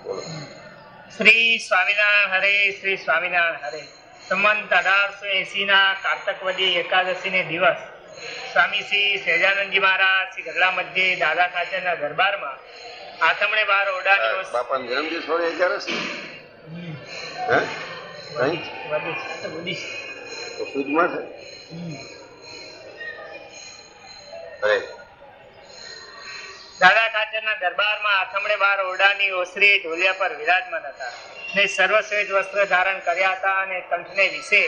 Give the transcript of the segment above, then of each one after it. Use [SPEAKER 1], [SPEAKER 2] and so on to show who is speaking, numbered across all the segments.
[SPEAKER 1] બોલો.
[SPEAKER 2] શ્રી સ્વામિનારાયણ હરે, શ્રી સ્વામિનારાયણ હરે. સંમત 1880 ના કાર્તકવદી એકાદશી ને દિવસ સ્વામી શ્રી સહજાનંદજી મહારાજ શ્રી ગઢડા મધ્યે દાદા ખાચરના દરબારમાં આથમણે બાર ઓરડાની
[SPEAKER 1] બાપાનો જન્મદિવસ હોય 11 તો સુદમાં છે.
[SPEAKER 2] દાદા ખાચરના દરબારમાં આથમણે બાર ઓરડાની ઓસરી ઢોલિયા પર વિરાજમાન હતા ને સર્વશ્વેત વસ્ત્ર ધારણ કર્યા હતા અને કંઠને વિશે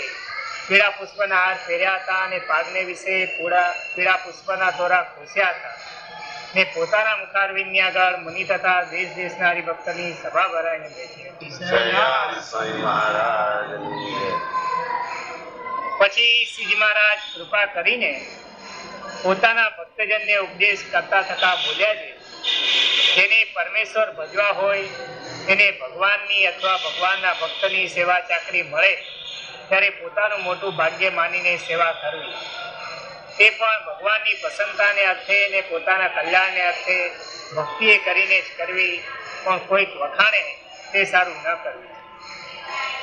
[SPEAKER 2] પીળા પુષ્પના હાર પહેર્યા હતા અને પાગને વિશે પીળા પુષ્પના દોરા ખોસ્યા હતા ને પોતાના મુખારવિંદની આગળ મુનિ તથા દેશ દેશના હરિભક્તની સભા ભરાઈને બેઠી હતી. પછી શ્રીજી મહારાજ કૃપા કરીને પોતાના ભક્તજનને ઉપદેશ કરતા થતા બોલ્યા છે, જેને પરમેશ્વર ભજવા હોય એને ભગવાનની અથવા ભગવાનના ભક્તની સેવા ચાકરી મળે ત્યારે પોતાનું મોટું ભાગ્ય માનીને સેવા કરવી, તે પણ ભગવાનની પ્રસન્નતાને અર્થે ને પોતાના કલ્યાણને અર્થે ભક્તિએ કરીને જ કરવી, પણ કોઈક વખાણે તે સારું ન કરવું.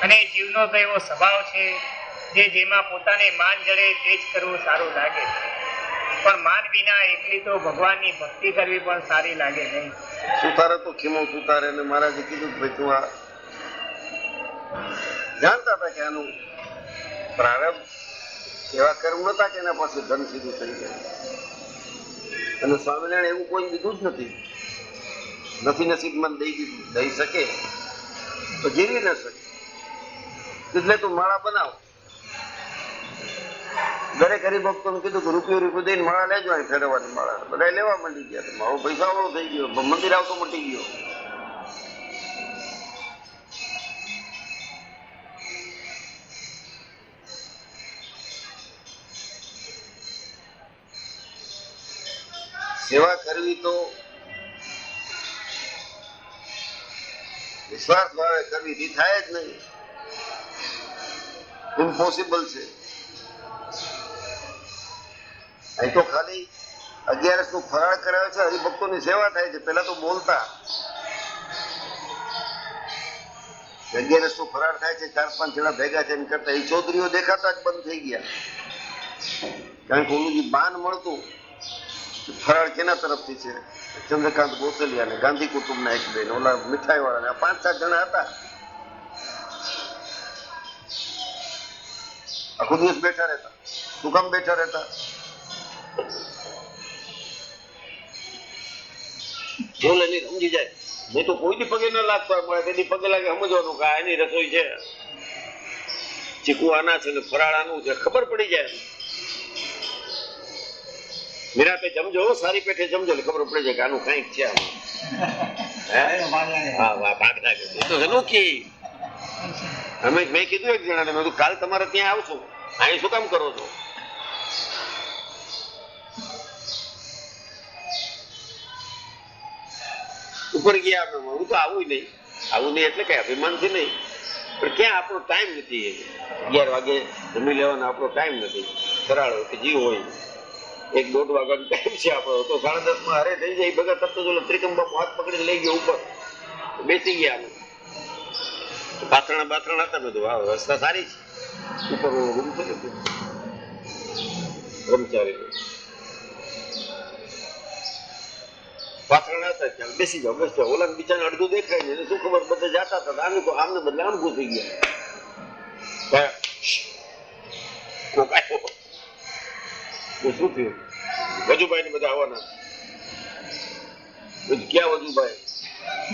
[SPEAKER 2] અને જીવનો તો એવો સ્વભાવ છે જે જેમાં પોતાને માન જડે તે જ કરવું સારું લાગે છે, પણ માન વિના એકલી તો ભગવાનની ભક્તિ કરવી પણ સારી લાગે નહીં.
[SPEAKER 1] સુતારે તો ખીમો સુતારે ને મહારાજે કીધું ભાઈ તું આ જાણતા હતા કે આનું પ્રારંભ એવા કર્મ નતા કે એના પાસે ધન સીધું થઈ જાય. અને સ્વામિનારાયણ એવું કોઈ દીધું જ નથી નસીબમાં દઈ શકે તો જીવી ન શકે. એટલે તું માળા બનાવ. દરેક હરિભક્તોને કીધું કે રૂપિયો દઈને માળા લેજો, અહીં ફેરવવાની માળા બધા લેવા માંડી ગયા. મારો પૈસા વાળો થઈ ગયો, મંદિર આવતો મટી ગયો. સેવા કરવી તો નિસ્વાર્થ ભાવે કરવી થાય જ નહીં, ઇમ્પોસિબલ છે. અહીં તો ખાલી 11 નું ફરાળ કરાવે છે, હરિભક્તોની સેવા થાય છે. પેલા તો બોલતા 11 નું ફરાળ થાય છે, 4-5 જણા ભેગા છે એમ કરતા એ ચૌધરીઓ દેખાતા જ બંધ થઈ ગયા. કારણ કે ઓલું જે બાન મળતું ફરાળ કેના તરફથી છે? ચંદ્રકાંત ગોસલિયા ને ગાંધી કુટુંબના એક બેન, ઓલા મીઠાઈ વાળા 5-7 જણા હતા. આખો દિવસ બેઠા રહેતા. શું કામ બેઠા રહેતા? બોલે નહીં સમજી જાય. નહીં તો કોઈની પગે ન લાગતા મળે, તેની પગે લાગે સમજવાનું કે એની રસોઈ છે, ચીકુ આના છે ને ફરાળ આનું છે, ખબર પડી જાય. નિરાતે જમજો, સારી પેઠે જમજો એટલે ખબર પડી જાય કે આનું કઈક છે. મેં કીધું એક જણાને, મેં કાલ તમારે ત્યાં આવશું, અહીં શું કામ કરો છો? ઉપર ગયા અમે, હું તો આવું નહીં એટલે કઈ અભિમાનથી નહીં, પણ ક્યાં આપણો ટાઈમ નથી. 11 વાગે જમી લેવાનો આપણો ટાઈમ નથી. ફરાળ હોય કે જીવ હોય 1-1.5 વાગ્યાનો ટાઈમ છે આપણો, તો 10:30 માં હરે થઈ જાય. ભગત તરત જ ત્રિકમ બાપુ હાથ પકડીને લઈ ગયો ઉપર, બેસી ગયા અમે. પાથરણા હતા. બધું હા વ્યવસ્થા સારી છે. ઉપર રૂમ છે કર્મચારી પાથરણા હતા, ત્યાં બેસી જાઓ. ઓલા બિચારાને અડધું દેખાય ને શું ખબર, બધા જાતા હતા. આમને બદલે આમ ઘૂસી ગયા. કોક આવ્યો, શું થયું? વજુભાઈ ને બધા આવવાના. ક્યાં વજુભાઈ?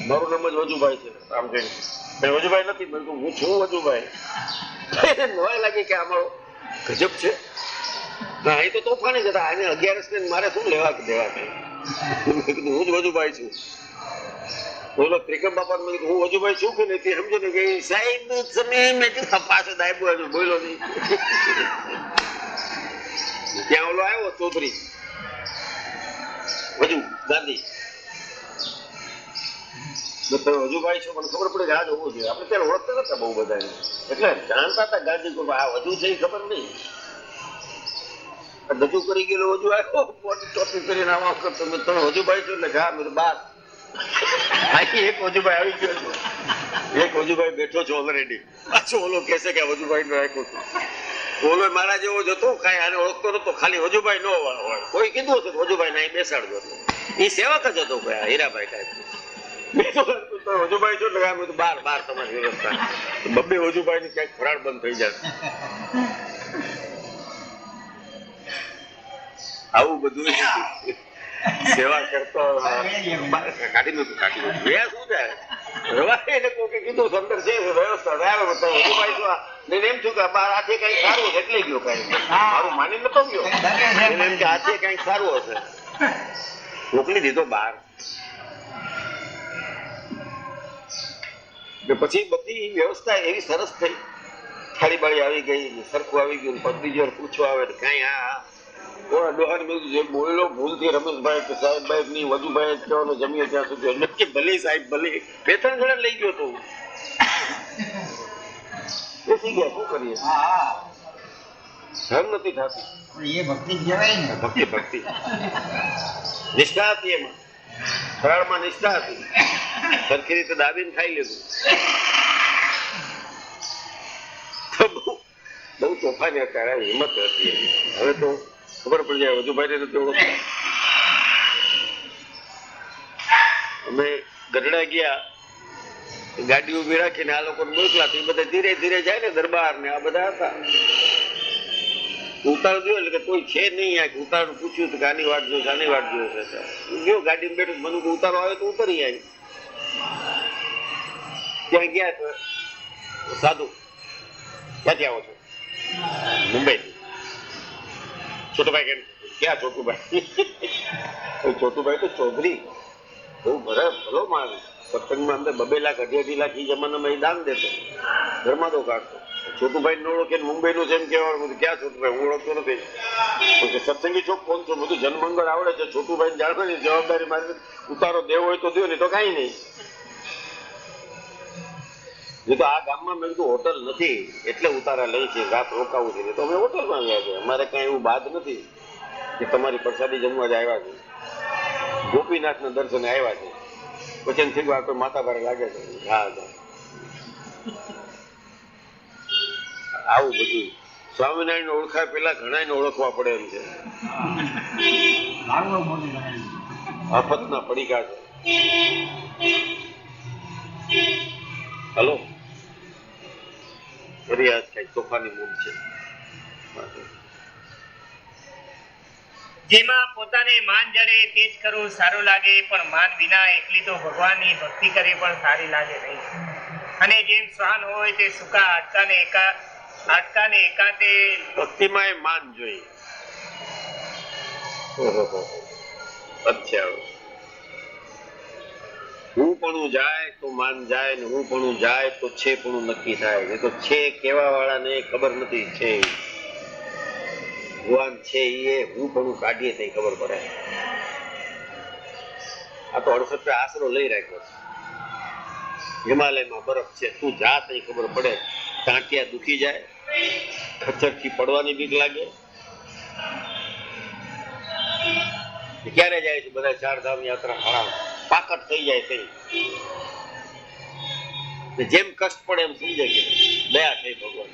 [SPEAKER 1] મારું નામ જ વજુભાઈ છે. આમ કઈ વજુભાઈ નથી, હું છું વજુભાઈ. નવાય લાગે કે અમારો ગજબ છે. ના અહીં તો તોફાની જ હતા. એને 11 ને મારે શું લેવા દેવા કઈ. હું જ વજુભાઈ છું. બોલો ત્રિકમ બાપા મેં કીધું હું વજુભાઈ છું કે નહીં સમજો ને કે સાહેબ મેં પાછો દાયબો બોલો નહીં. ત્યાં ઓલો આવ્યો ચૌધરી વજુ ગાંધી, વજુભાઈ છો, મને ખબર પડે કે આ જોવું જોઈએ. આપણે ત્યારે ઓળખતા નતા બહુ બધા, એટલે જાણતા હતા ગાંધી આ વજુ છે એ ખબર નહીં. બધું કરી ગયેલો વજુ આવ્યો, મોટી ટોપી કરીને આવા કરતો, તમે વજુભાઈ છો એટલે ઘા મેં બાર અહીં એક વજુભાઈ આવી ગયો છે, એક વજુભાઈ બેઠો છો ઓલરેડી. પાછો ઓલો કહેશે કે વજુભાઈ નો રાખ્યો છું. ઓલો મારા જેવો જ હતો, કાંઈ આને ઓળખતો નતો, ખાલી વજુભાઈ નો હોય. કોઈ કીધું હતું વજુભાઈ ને અહીં બેસાડજો. એ સેવક જ હતો ભાઈ, હીરાભાઈ ટાઈપ. વજુભાઈ છો એટલે બાર બાર તમારી વ્યવસ્થા. બબ્બે વજુભાઈ ની ક્યાંક ફરાળ બંધ થઈ જાય. આવું બધું સેવા કરતો કાઢી નતું શું થાય રવાય એને કોઈ કીધું અંદર છે વ્યવસ્થા વજુભાઈ છો એને એમ થયું કે આજે કઈ સારું છે એટલે ગયો કઈ મારું માની નતો ગયો એને એમ કે આજે કઈક સારું હશે મોકલી દીધો બહાર. પછી બધી વ્યવસ્થા એવી સરસ થઈ, થાળી બાળી આવી ગઈ, સરખું આવી ગયું, પત્ની જોર પૂછવા આવે તો કઈ હા જે બોલેલો ભૂલથી રમેશભાઈ કે સાહેબભાઈ ની વજુભાઈ કહેવાનું જમીએ ત્યાં સુધી કે ભલે સાહેબ ભલે. બે ત્રણ જણા લઈ ગયો તો બેસી ગયા, શું કરીએ સહન નથી થતી.
[SPEAKER 3] એ ભક્તિ કહેવાય ને.
[SPEAKER 1] ભક્તિ ભક્તિ નિષ્ઠા હતી, એમાં ફરાળમાં નિષ્ઠા હતી, સરખી રીતે દાબીને ખાઈ લીધું. બહુ તોફાની હતા, હિંમત હતી. હવે તો ખબર પડી જાય વજુભાઈ ને નથી ઓળખતા. અમે ગઢડા ગયા, ગાડી ઉભી રાખીને આ લોકો મોકલા, બધા ધીરે ધીરે જાય ને દરબાર ને આ બધા હતા. ઉતાર જોયો એટલે કે કોઈ છે નહીં, આ ઉતાર પૂછ્યું કે આની વાટ જોઈશે, આની વાટ જોઈશે. ગયો ગાડીમાં બેઠું, મને ઉતારો આવે તો ઉતરી આવી. ત્યાં ગયા તો સાધુ ક્યાંથી આવો છો? મુંબઈ. છોટુભાઈ કેમ? ક્યાં છોટુભાઈ? છોટુભાઈ તો ચૌધરી, બહુ ભલો માણસ. સત્સંગમાં અંદર 2 લાખ 2.5 લાખ એ જમાનામાં એ દાન દેતો, ઘરમાં તો કાઢતો. છોટુભાઈ ને ઓળખે મુંબઈ નું જેમ કહેવાનું, ક્યાં છોટુભાઈ? હું ઓળખતો નથી. સત્સંગી છો, કોણ છો? બધું જનમંગળ આવડે છે. છોટુભાઈ જાણતો ને જવાબદારી મારી, ઉતારો દેવો હોય તો દો, નહીં તો કઈ નહીં. જો તો આ ગામમાં મેં કીધું હોટલ નથી એટલે ઉતારા લઈ છે, રાત રોકાવું છે, તો અમે હોટલમાં આવ્યા છે. અમારે કઈ એવું બાદ નથી કે તમારી પ્રસાદી જમવા જ આવ્યા છે. ગોપીનાથ ના દર્શને આવ્યા છે. પછી થઈ ગયું કોઈ માથા ભારે લાગે છે. હા, આવું બધું સ્વામિનારાયણ ઓળખાય પેલા ઘણા ને ઓળખવા પડે એમ છે. આફતના પડીકા છે. હલો, ફરિયાદ કઈ તોફાની મૂળ છે.
[SPEAKER 2] જેમાં પોતાને માન જડે તે જ કરવું સારું લાગે, પણ માન વિના એકલી તો ભગવાનની ભક્તિ કરવી પણ સારી લાગે નહીં. અને જેમ શ્વાન હોય તે સૂકા હાડકાને એકાંતે
[SPEAKER 1] ભક્તિમાં એ માન જોઈએ. અચ્છા, હું પણ જાય તો માન જાય ને હું પણ જાય તો છે પણ નક્કી થાય. એ તો છે કેવા વાળાને ખબર નથી. છે ભગવાન છે એ હું પણ કાઢીએ તો ખબર પડે. આ તો 68 આશરો લઈ રાખ્યો છે. હિમાલયમાં બરફ છે, તું જા તો ખબર પડે. ટાંટિયા દુખી જાય, ખચ્ચરથી પડવાની બીક લાગે. ક્યારે જાય છે બધા 4 ધામ યાત્રા? હરામ પાકટ થઈ જાય થઈ. જેમ કષ્ટ પડે એમ સમજે કે દયા થઈ ભગવાન.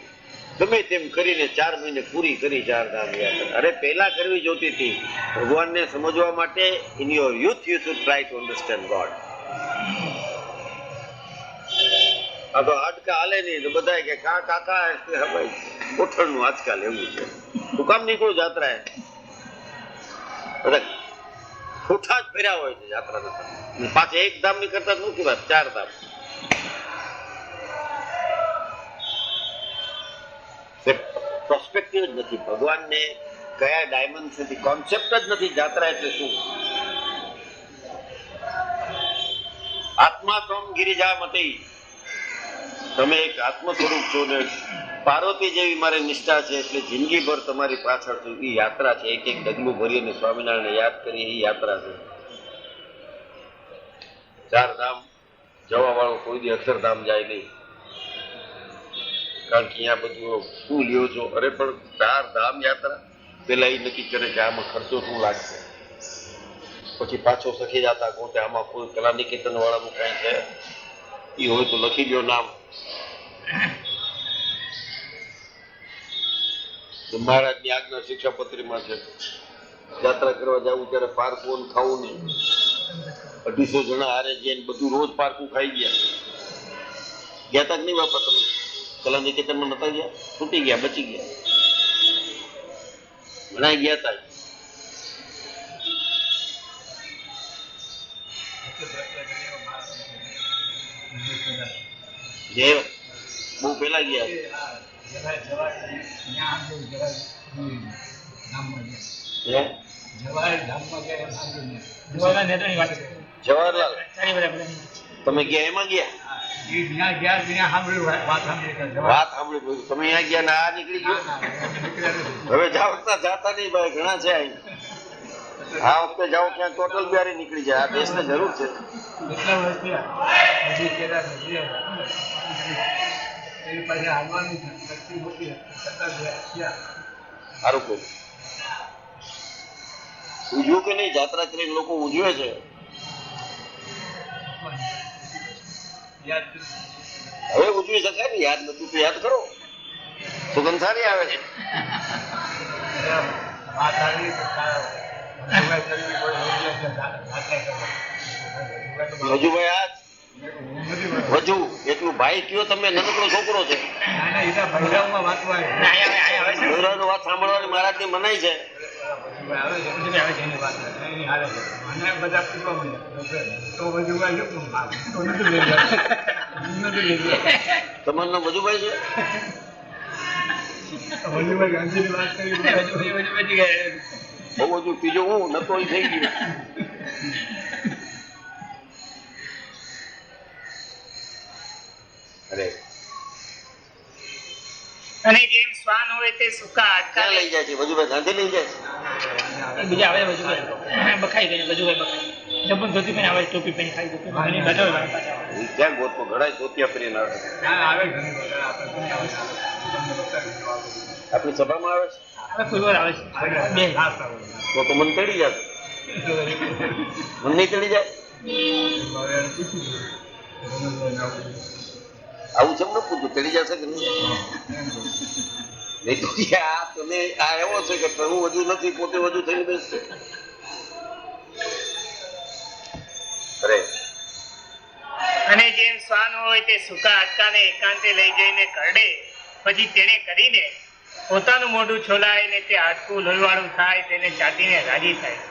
[SPEAKER 1] ગમે તેમ કરીને 4 મહિને પૂરી કરી 4 ધામ યાત્રા. અરે પહેલા કરવી જોતી હતી ભગવાનને સમજવા માટે. In your youth you should try to understand God. આ તો હાડકા હાલે નહીં તો બધા કે કાકા કોઠણ નું આજકાલ એવું છે. તું કામ નીકળું યાત્રા એ બધા ખોટા જ ફેર્યા હોય છે યાત્રા. પાછા 1 ધામ ની કરતા નથી વાત, 4 ધામ. પ્રોસ્પેક્ટિવ જ નથી. ભગવાનને કયા ડાયમેન્શનથી કોન્સેપ્ટ જ નથી. યાત્રા એટલે શું? આત્મા તમ ગિરિજા મતી. તમે એક આત્મ સ્વરૂપ છો ને પાર્વતી જેવી મારી નિષ્ઠા છે એટલે જિંદગીભર તમારી પાછળ એ યાત્રા છે. એક ડગલું ભરીને સ્વામિનારાયણ યાદ કરી એ યાત્રા છે. 4 ધામ જવા વાળો કોઈ દી અક્ષરધામ જાય નહીં, કારણ કે અહીંયા બધું શું લ્યો છો. અરે પણ 4 ધામ યાત્રા પેલા એ નક્કી કરે કે આમાં ખર્ચો શું લાગશે. પછી પાછો સખી જતા ગોતે આમાં કોઈ કલા નિકેતન વાળાનું કઈ છે એ હોય તો લખી દો નામ. મહારાજની આજ્ઞા શિક્ષાપત્રીમાં છે યાત્રા કરવા જવું ત્યારે પારકું ખાવું નહીં. 250 જણા હારે જઈને બધું રોજ પારકું ખાઈ ગયા તા નહીં બાપા તમે કલા નિકેતનમાં નતા ગયા? છૂટી ગયા, બચી ગયા, ઘણા ગયા તા. જે બહુ પેલા ગયા. જવાહરલાલ તમે ગયા એમાં ગયા? વાત સાંભળી તમે અહીંયા ગયા ને આ નીકળી ગયો. હવે જાવતા જાતા નહીં ભાઈ, ઘણા છે અહીં. આ વખતે જાઓ ક્યાં ટોટલ બિહારી નીકળી જાય. આ દેશને જરૂર છે. સારું કહ્યું. ઉજવું કે નહીં? જાત્રા કરીને લોકો ઉજવે છે. હવે ઉજવી શકાય ને, યાદ નથી તો યાદ કરો. સુગંધ સારી આવે છે. વજુભાઈ આજ વજુ એટલું ભાઈ કયો તમે નાનકડો છોકરો છે. બૈરાનો વાત સાંભળવાની મહારાજની મનાઈ છે. તમારું નામ વજુભાઈ છે? બહુ હજુ બીજો હું નતો થઈ ગયો. અરે
[SPEAKER 2] અને જેમ શ્વાન હોય તે સૂકા હાડકા
[SPEAKER 1] ક્યાં લઈ જાય છે? વજુભાઈ ગાંધી લઈ જાય છે?
[SPEAKER 2] બીજા આવે વજુભાઈ બખાઈ ગઈ. વજુભાઈ બખાઈ જબન ધોતી પહેરી આવે, ટોપી પહેરી ખાઈ ગઈ.
[SPEAKER 1] ક્યાં ગોતમાં ઘણા ધોતિયા પહેરીને આવે? આપણી સભામાં આવે છે?
[SPEAKER 2] કોઈ વાર આવે છે બે.
[SPEAKER 1] તો મને ચડી જશે. મને નહીં ચડી જાય? આવું છે ને પૂછું ચડી જશે કે નહીં? નહીં તો આ તમે આ એવો છે કે હું વધુ નથી, પોતે વધુ થઈને બેસશે. અરે
[SPEAKER 2] અને જેમ શ્વાન હોય તે સૂકા હાડકાને એકાંતે લઈ જઈને કરડે, પછી તેને કરીને પોતાનું મોઢું છોલાઈને તે હાડકું લોહીવાળું થાય, તેને ચાટીને રાજી થાય.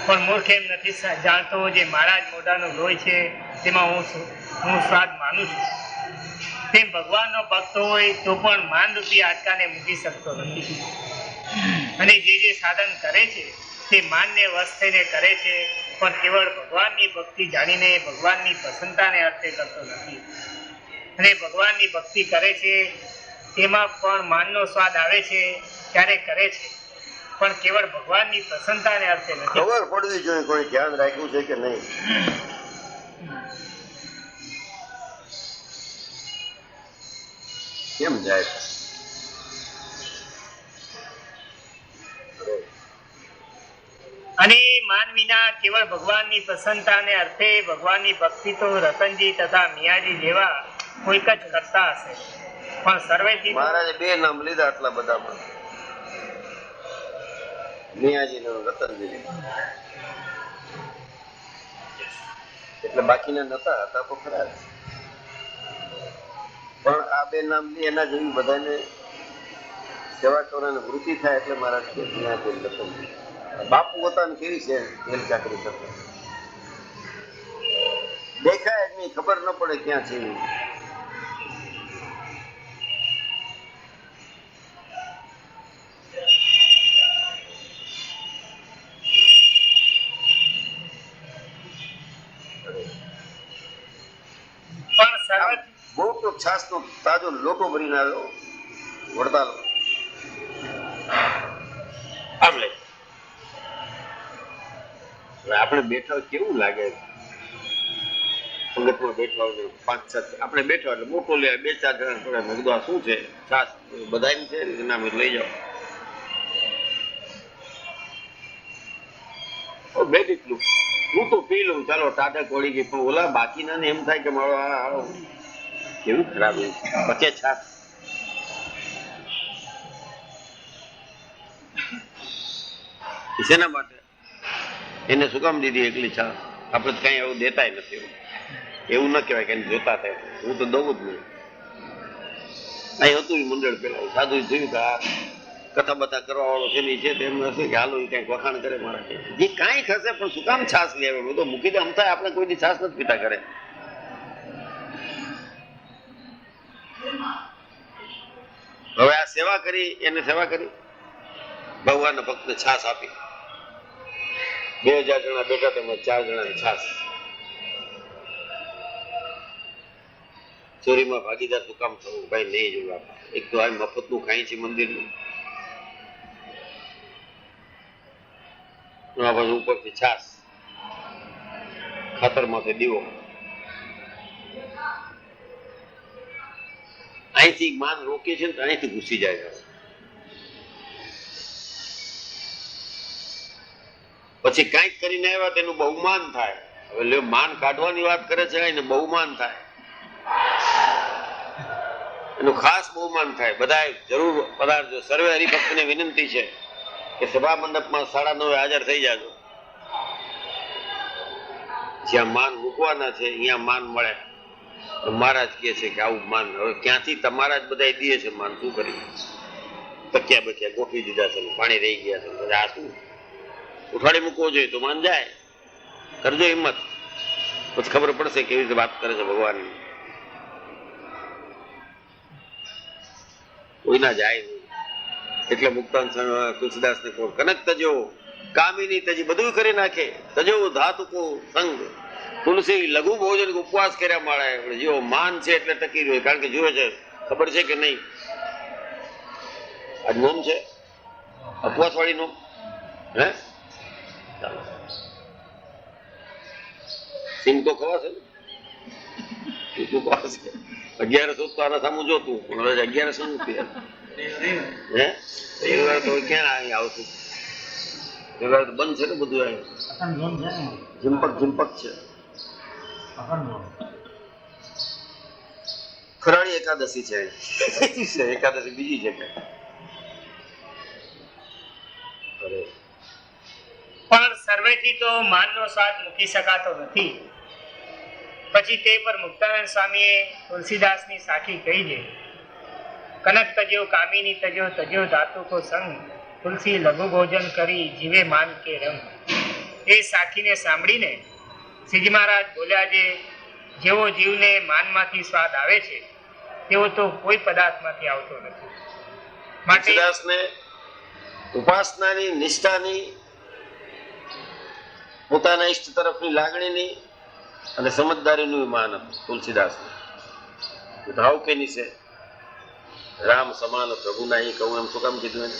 [SPEAKER 2] પણ મૂર્ખ એમ નથી જાણતો જે મારા જ મોઢાનું લોહી છે તેમાં હું સ્વાદ માનું છું. તેમ ભગવાનનો ભક્ત હોય તો પણ માનરૂપી હાડકાને મૂકી શકતો નથી. અને જે સાધન કરે છે તે માનને વશ થઈને કરે છે, પણ કેવળ ભગવાનની ભક્તિ જાણીને ભગવાનની પ્રસન્નતાને અર્થે કરતો નથી. અને ભગવાનની ભક્તિ કરે છે તેમાં પણ માનનો સ્વાદ આવે છે ત્યારે કરે છે, પણ કેવળ ભગવાનની પ્રસન્નતાને અર્થે નથી.
[SPEAKER 1] ખબર પડવી જોઈએ કોઈ ધ્યાન રાખ્યું છે કે નહીં. કેમ જાય?
[SPEAKER 2] અને માન વિના કેવળ ભગવાનની પ્રસન્નતાને અર્થે ભગવાનની ભક્તિ તો રતનજી તથા મિયાજી જેવા કોઈક જ કરતા હશે, પણ સર્વેથી
[SPEAKER 1] મહારાજે બે નામ લીધા આટલા બધામાં, મિયાજી ને રતનજી. એટલે બાકીના નતા હતા તો ખરા, પણ આ બે નામ એના જેવી બધાને સેવા કરવાની વૃત્તિ થાય એટલે મહારાજ કે મિયાજી રતનજી. બાપુ હતા ને કેવી છે જેલ ચાકરી કરતા, દેખાય જ નહીં, ખબર ન પડે ક્યાં છે. બહુ તો છાસ નો તાજો લોટો ભરીને આવ્યો વડતાલ. આમ લે આપણે બેઠા કેવું લાગે? સંગતમાં બેઠા હોય 5-7 આપણે બેઠા એટલે મોટો લે 2-4 જણા પડે. મેં કીધું આ શું છે? છાસ બધાની છે ના, લઈ જાઓ. બે એટલું હું તો પી લઉં, ચાલો ટાટક વળી ગઈ, પણ ઓલા બાકીના ને એમ થાય કે મારો આ કેવું ખરાબ પચે છાસ. શેના માટે એને શું કામ દીધી એકલી છાસ? આપણે કઈ એવું દેતાય નથી. એવું ન કહેવાય કે જોતા થાય, હું તો દઉં જ નહીં. અહીં હતું મંડળ પેલા સાધુ જોયું કે આ કથા બથા કરવા વાળો છે છે તેમ હશે કે હાલો એ કઈક વખાણ કરે મારા જે કાંઈ ખસે, પણ શું કામ છાસ લે આવે? તો મૂકી દે, અમથાય આપણે કોઈની છાસ નથી પીતા કરે. હવે આ સેવા કરી, એને સેવા કરી, ભગવાનના ભક્તને છાસ આપી. 2000 જણા બેઠા, તેમાં 4 જણાને છાસ. ચોરીમાં ભાગીદાર શું કામ થવું? ભાઈ નહીં જોયું આપણે. એક તો આ મફતનું ખાઈ છે મંદિરનું, પાછું ઉપરથી છાસ, ખાતરમાંથી દીવો. અહીંથી માન રોકે છે ને તો અહીંથી ઘૂસી જાય છે. પછી કાંઈક કરીને આવ્યા તેનું બહુમાન થાય. હવે માન કાઢવાની વાત કરે છે એને બહુમાન થાય, એનું ખાસ બહુમાન થાય. બધા જરૂર પધારજો. સર્વે હરિભક્તને વિનંતી છે કે સભા મંડપમાં 9:30 હાજર થઈ જાજો. જ્યાં માન મૂકવાના છે અહીંયા માન મળે. તો મહારાજ કહે છે કે આવું માન હવે ક્યાંથી તમારા જ બધા દે છે માન? શું કરી? તકિયા બકિયા ગોઠવી દીધા છે, પાણી રહી ગયા છે, બધા આ શું ઉઠાડી મૂકવો જોઈએ તો માન જાય. કરજો હિંમત, પછી ખબર પડશે કેવી રીતે વાત કરે છે ભગવાનની. કોઈ ના જાય નહીં. એટલે મુક્તાન તુલસીદાસ ને કહો, કનક તજો કામિની તજી, બધું કરી નાખે. તજો ધાતુકો સંગ તુલસી લઘુ ભોજન ઉપવાસ કર્યા મળે. જો માન છે એટલે ટકી રહ્યો, કારણ કે જુએ છે, ખબર છે કે નહીં આજ નોમ છે, ઉપવાસ વાળી નોમ. હે ચાલો સિંગ તો ખવાશે ને? 11 તો આના સામું જોતું, પણ હવે 11 શું નથી. હે રવિવાર તો ક્યાં અહીં આવતું? રવિવાર તો બંધ છે ને બધું. અહીં ઝિંપક છે. ખરાળી એકાદશી છે, એકાદશી બીજી છે.
[SPEAKER 2] પણ સર્વેથી તો માનનો સ્વાદ મૂકી શકાતો નથી. પછી તે પર મુક્તાનંદ સ્વામીએ તુલસીદાસની સાખી કહી છે, કનક તજો કામિની તજો તજો ધાતુ કો સંગ, તુલસી લઘુ ભોજન કરી જીવે માન કે રંગ. એ સાખીને સાંભળીને શ્રીજી મહારાજ બોલ્યા છે, જેવો જીવને માનમાંથી સ્વાદ આવે છે તેવો તો કોઈ પદાર્થમાંથી આવતો નથી. માટે
[SPEAKER 1] ઉપાસનાની, નિષ્ઠાની, પોતાના ઈષ્ટ તરફની લાગણીની અને સમજદારીનું માન હતું તુલસીદાસ. ભાવ કેની છે? રામ સમાન પ્રભુ નહીં કહું એમ શું કામ કીધું એને?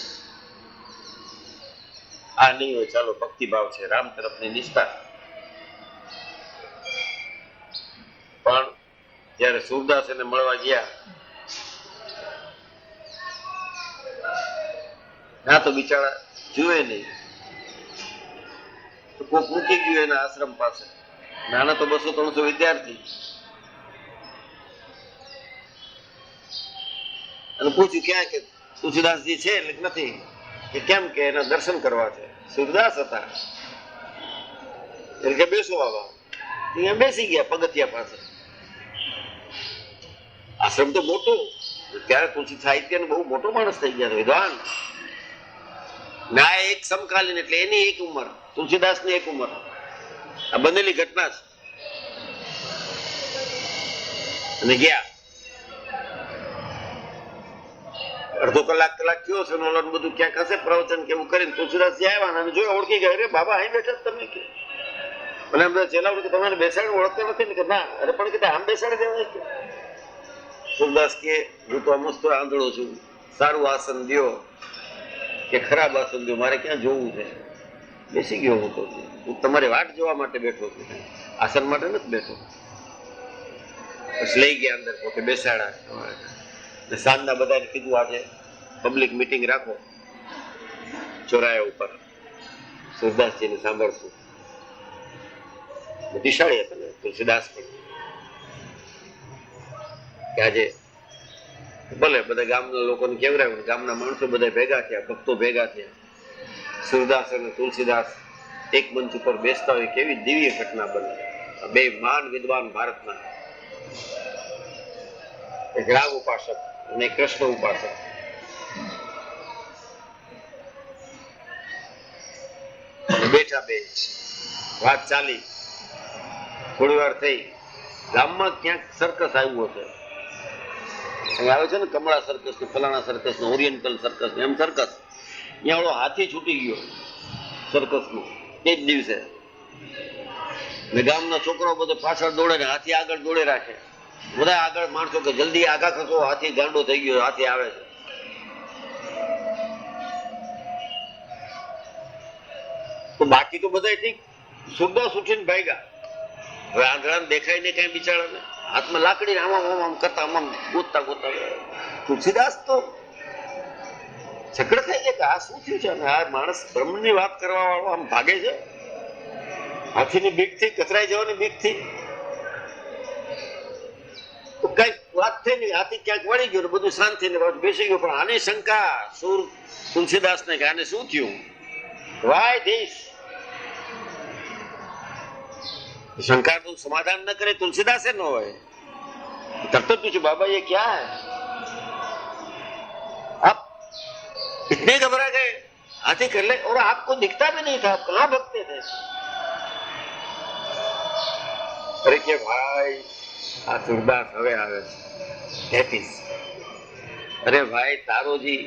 [SPEAKER 1] આ નહીં હોય, ચાલો ભક્તિભાવ છે, રામ તરફની નિષ્ઠા. પણ જયારે સુરદાસ એને મળવા ગયા, ના તો બિચારા જુએ નહીં, તો કોક મૂકી ગયું એના આશ્રમ પાસે. નાના તો 200-300 વિદ્યાર્થી. અને પૂછ્યું ક્યાં કે તુલસીદાસજી છે? એટલે નથી. કે કેમ? કે એના દર્શન કરવા છે. સુરદાસ હતા એટલે કે બેસો આવા. અહીંયા બેસી ગયા પગથિયા પાસે. આશ્રમ તો મોટો, ત્યારે તુલસી સાહિત્ય બહુ મોટો માણસ થઈ ગયા, વિદ્વાન. ના એક સમકાલીન, એટલે એની એક ઉંમર, તુલસીદાસની એક ઉંમર. આ બનેલી ઘટના છે. અને ગયા અડધો કલાક થયો છે, બધું ક્યાંક હશે પ્રવચન કેવું કરીને તુલસીદાસજી આવ્યા અને જોયું, ઓળખી ગયા. અરે બાબા અહીં બેઠા તમે કે? અને એમ ચેલા કે તમારે બેસાડી ઓળખતા નથી ને? કે ના. અરે પણ કે આમ બેસાડી દેવાય કે? સુરદાસ કે હું તો મસ્ત આંધળો છું, સારું આસન દ્યો કે ખરાબ આસન દ્યો, મારે ક્યાં જોવું છે? બેસી ગયો હું તો. હું તમારી વાટ જોવા માટે બેઠો છું, આસન માટે નથી બેઠો. પછી લઈ ગયા અંદર, પોતે બેસાડા. સાંજના બધાને કીધું આજે પબ્લિક મિટિંગ રાખો ચોરાયા ઉપર, સુરદાસજીને સાંભળશું. બુદ્ધિશાળી હતા ને તુલસીદાસ પણ કે આજે ભલે બધા ગામના લોકોને કેવડાવ્યું, ગામના માણસો બધા ભેગા થયા, ભક્તો ભેગા થયા, સુરદાસ અને તુલસીદાસ એક મંચ ઉપર બેસતા હોય કેવી દિવ્ય ઘટના બને. બે મહાન વિદ્વાન ભારતના, એક રામ ઉપાસક અને કૃષ્ણ ઉપાસક, બેઠા બે વાત ચાલી, થોડી વાર થઈ, ગામમાં ક્યાંક સર્કસ આવ્યું હશે, આવે છે ને કમળા સર્કસ ને ફલાણા સર્કસ ને ઓરિયન્ટલ સર્કસ ને એમ સર્કસ, ત્યાં ઓલો હાથી છૂટી ગયો સર્કસ નો તે જ દિવસે, ને ગામના છોકરાઓ બધો પાછળ દોડે ને હાથી આગળ દોડે રાખે, બધા આગળ માણસો કે જલ્દી આગા ખસો, હાથી ગાંડો થઈ ગયો, હાથી આવે છે. તો બાકી તો બધા ઠીક, સુરદાસ ઉઠીને ભાગ્યા. હવે આંધળાને દેખાય ને કઈ બિચારાને હાથમાં લાકડી આમ કરતા આમ ગોતતા ગોતતા તુલસીદાસ તો ઝઘડ થઈ જાય કે આ શું થયું છે, અને આ માણસ બ્રહ્મની વાત કરવા વાળો આમ ભાગે છે, હાથીની બીકથી, કચરાઈ જવાની બીકથી. તો કઈ વાત થઈ નહીં, હાથી ક્યાંક વળી ગયો, બધું શાંત થઈને બેસી ગયો. પણ આની શંકા તુલસીદાસ ને કે આને શું થયું, વાય ધીસ. शंकर तो समाधान न करे, तुलसीदास से न हो, तब तो पूछो बाबा ये क्या है, आप इतने घबरा गए, हाथी कर ले, और आपको दिखता भी नहीं था, आप कहाँ भगते थे. अरे के भाई આ સુરદાસ હવે આવે છે. અરે ભાઈ તારોજી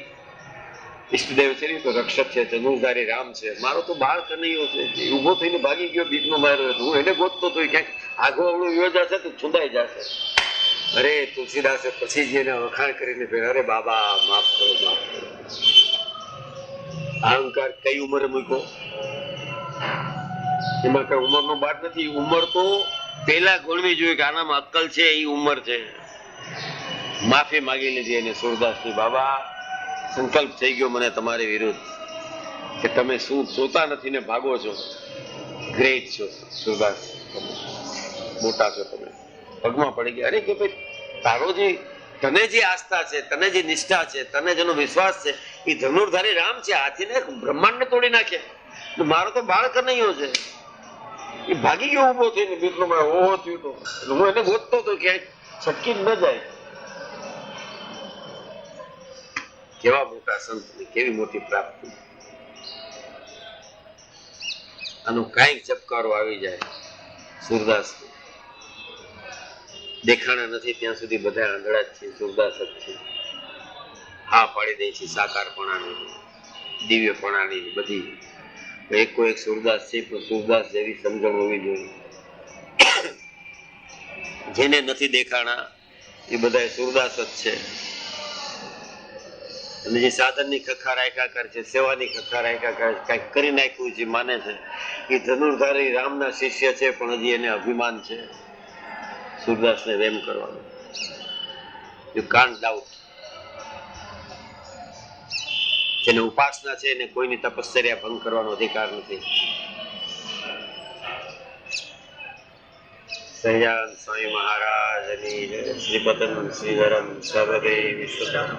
[SPEAKER 1] ઈષ્ટદેવ છે ને તો રક્ષક છે, ધનુર્ધારી રામ છે, મારો તો બાળ કનૈયો છે, ઉભો થઈને ભાગી ગયો, બીકનો માર્યો, હું એને ગોતતો તો ક્યાંક આગો અવળું યોજાશે તો છુંદાઈ જશે. અરે તુલસીદાસે પછી જ એને વખાણ કરીને ફેર, અરે બાબા માફ કરો, માફ કરો. અહંકાર કઈ ઉંમરે મૂક્યો, એમાં કઈ ઉંમરનો બાદ નથી. ઉંમર તો પેલા ગોળવી જોઈએ કે આનામાં અક્કલ છે, એ ઉંમર છે. માફી માગી લીધી એને સુરદાસની, બાબા સંકલ્પ થઈ ગયો મને તમારી વિરુદ્ધ કે તમે શું જોતા નથી ને ભાગો છો. ગ્રેટ છો સુરદાસ, મોટા છો તમે. પગમાં પડી ગયા. અરે કે ભાઈ તારો જે તને જે આસ્થા છે, તને જે નિષ્ઠા છે, તને જેનો વિશ્વાસ છે, એ ધનુર્ધારી રામ છે, હાથીને બ્રહ્માંડને તોડી નાખે. મારો તો બાળક નહીં છે, એ ભાગી ગયો ઉભો થઈને બીકનો મારે ઓહો થયું તો હું એને ગોતતો હતો ક્યાંક છટકી ન જાય. કેવા મોટા સંત, કેવી મોટી પ્રાપ્તિ. આનો કાંઈક ચપકારો આવી જાય સુરદાસ. દેખાણા નથી ત્યાં સુધી બધા આંધળા જ છે, સુરદાસ જ છે. હા પાડી દે છે સાકારપણાની, દિવ્યપણાની બધી. એકો એક સુરદાસ છે, પણ સુરદાસ જેવી સમજણ હોવી જોઈએ. જેને નથી દેખાણા એ બધા સુરદાસ જ છે. અને જે સાધનની ખખા રાખ્યા કરે છે, સેવાની ખખા રાખ્યા કરે છે, કઈક કરી નાખ્યું છે માને છે, એ ધનુર્ધારી રામના શિષ્ય છે, પણ હજી એને અભિમાન છે સુરદાસને વેમ કરવાનો. You can't doubt. જેને ઉપાસના છે એને કોઈની તપશ્ચર્યા ભંગ કરવાનો અધિકાર નથી. સહજાનંદ સ્વામી મહારાજની જય. શ્રીપતન શ્રીધરમ સર્વદેવ વિશ્વમ.